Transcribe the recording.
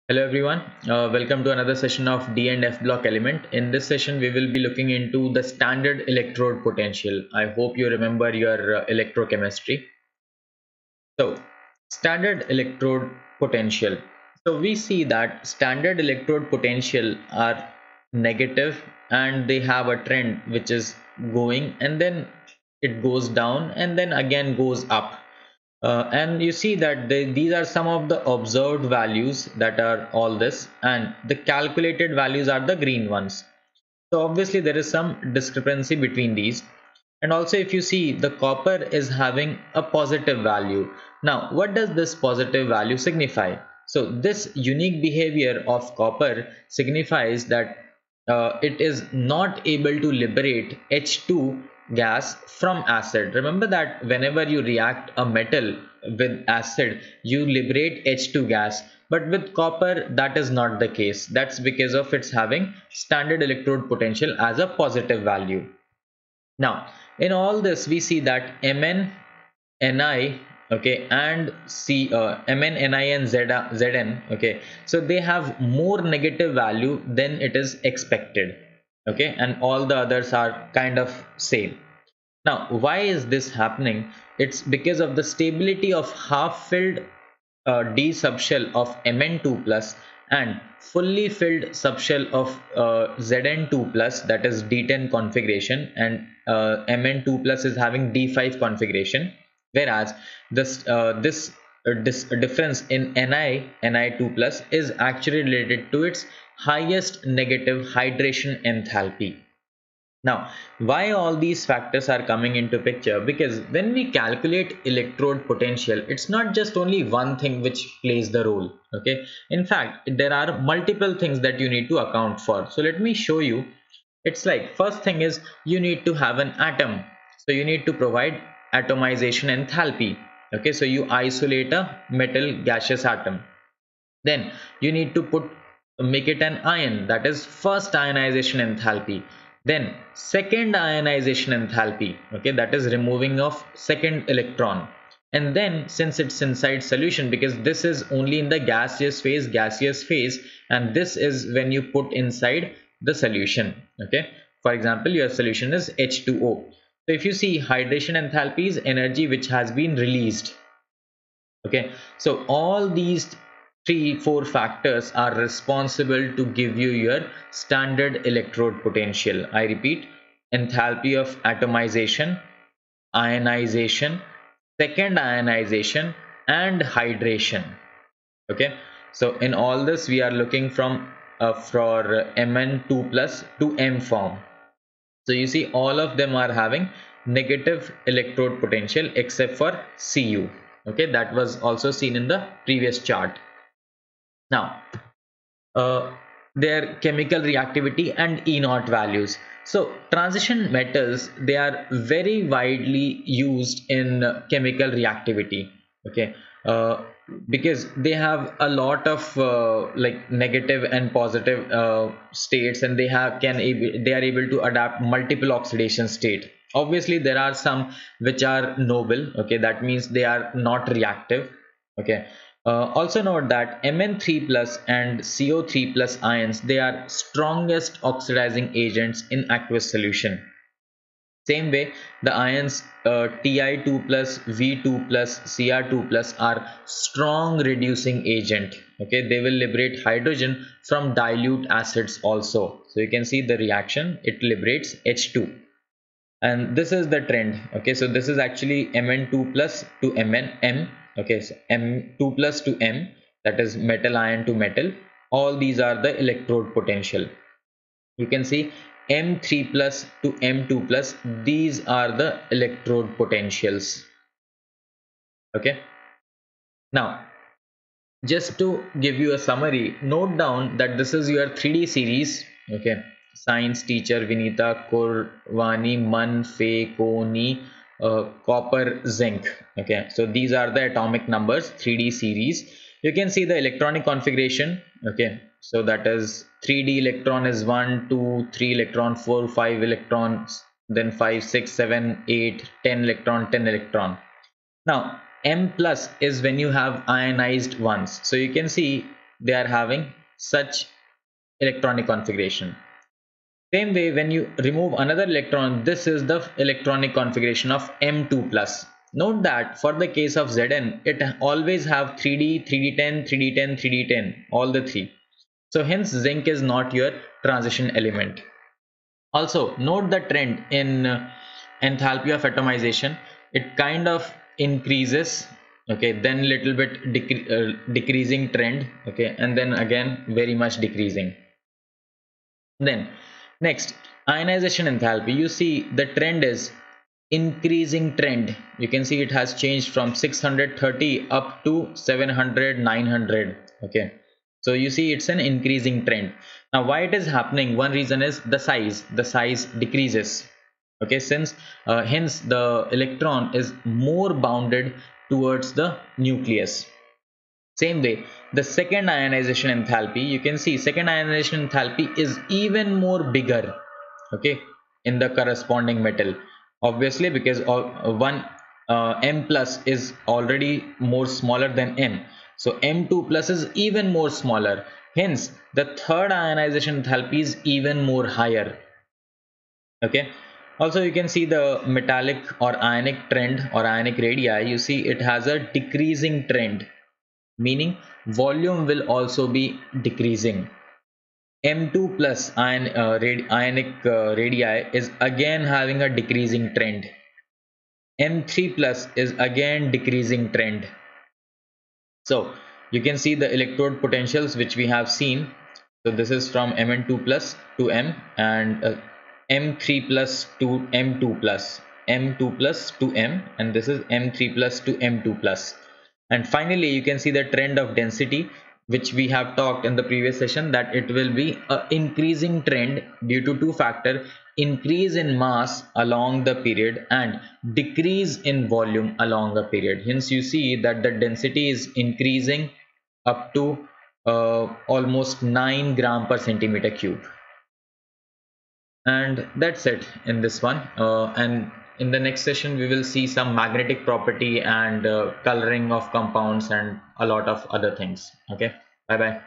Hello everyone, welcome to another session of D and F block element. In this session, we will be looking into the standard electrode potential. I hope you remember your electrochemistry. So, standard electrode potential. So we see that standard electrode potential are negative and they have a trend which is going and then it goes down and then again goes up. And you see that these are some of the observed values that are all this, and the calculated values are the green ones. So obviously there is some discrepancy between these. And also if you see, the copper is having a positive value. Now what does this positive value signify? So this unique behavior of copper signifies that it is not able to liberate H2 gas from acid. Remember that whenever you react a metal with acid, you liberate H2 gas, but with copper that is not the case. That's because of its having standard electrode potential as a positive value. Now in all this we see that Mn, Ni, okay, and Mn, Ni and Zn, okay, so they have more negative value than it is expected, okay, and all the others are kind of same. Now why is this happening? It's because of the stability of half filled D subshell of Mn2 plus and fully filled subshell of Zn2 plus, that is D10 configuration, and Mn2 plus is having D5 configuration, whereas this difference in Ni2 plus is actually related to its highest negative hydration enthalpy. Now, why all these factors are coming into picture? Because when we calculate electrode potential, it's not just only one thing which plays the role. Okay. In fact, there are multiple things that you need to account for. So let me show you. It's like, first thing is you need to have an atom. So you need to provide atomization enthalpy. Okay. So you isolate a metal gaseous atom. Then you need to make it an ion, that is first ionization enthalpy. Then second ionization enthalpy, okay, that is removing of second electron. And then since it's inside solution, because this is only in the gaseous phase, and this is when you put inside the solution, okay. For example, your solution is H2O. So if you see, hydration enthalpy is energy which has been released. Okay, so all these 3 4 factors are responsible to give you your standard electrode potential. I repeat: enthalpy of atomization, ionization, second ionization, and hydration. Okay, so in all this we are looking from for Mn2 plus to M form. So you see, all of them are having negative electrode potential except for Cu. Okay, that was also seen in the previous chart. Now uh, their chemical reactivity and E naught values. So transition metals, they are very widely used in chemical reactivity. Okay, uh, because they have a lot of like negative and positive states, and they are able to adapt multiple oxidation state. Obviously there are some which are noble, okay, that means they are not reactive. Okay, also note that Mn3 plus and CO3 plus ions, they are strongest oxidizing agents in aqueous solution. Same way, the ions Ti2 plus, V2 plus, Cr2 plus are strong reducing agent. Okay, they will liberate hydrogen from dilute acids also. So you can see the reaction, it liberates H2. And this is the trend. Okay, so this is actually Mn2 plus to Mnm. Okay, so M2 plus to M, that is metal ion to metal. All these are the electrode potential. You can see M3 plus to M2 plus, these are the electrode potentials. Okay, now just to give you a summary, note down that this is your 3D series. Okay, science teacher Vinita, Korvani, Man, Fe, Koni, copper, zinc. Okay, so these are the atomic numbers, 3D series. You can see the electronic configuration. Okay, so that is 3D electron is 1 2 3 electron, 4 5 electrons, then 5 6 7 8 10 electron, 10 electron. Now M plus is when you have ionized ones. So you can see they are having such electronic configuration. Same way, when you remove another electron, this is the electronic configuration of M2 plus. Note that for the case of Zn, it always have 3d, 3d10, 3d10, 3d10, all the three. So hence zinc is not your transition element. Also note the trend in enthalpy of atomization. It kind of increases, okay, then little bit decreasing trend, okay, and then again very much decreasing. Then next, ionization enthalpy, you see the trend is increasing trend. You can see it has changed from 630 up to 700, 900, okay. So you see it's an increasing trend. Now why it is happening, one reason is the size decreases, okay, since hence the electron is more bounded towards the nucleus. Same way, the second ionization enthalpy, you can see second ionization enthalpy is even more bigger, okay, in the corresponding metal, obviously because one M plus is already more smaller than M, so M2 plus is even more smaller, hence the third ionization enthalpy is even more higher, okay. Also you can see the metallic or ionic trend or ionic radii, you see it has a decreasing trend, meaning volume will also be decreasing. M2 plus ionic radii is again having a decreasing trend. M3 plus is again decreasing trend. So you can see the electrode potentials which we have seen. So this is from Mn2 plus to M, and M3 plus to M2 plus, M2 plus to M, and this is M3 plus to M2 plus. And finally you can see the trend of density, which we have talked in the previous session, that it will be a increasing trend due to two factors: increase in mass along the period and decrease in volume along the period. Hence you see that the density is increasing up to almost 9 gram per centimeter cube. And that's it in this one, and in the next session we will see some magnetic property and coloring of compounds and a lot of other things. Okay, bye bye.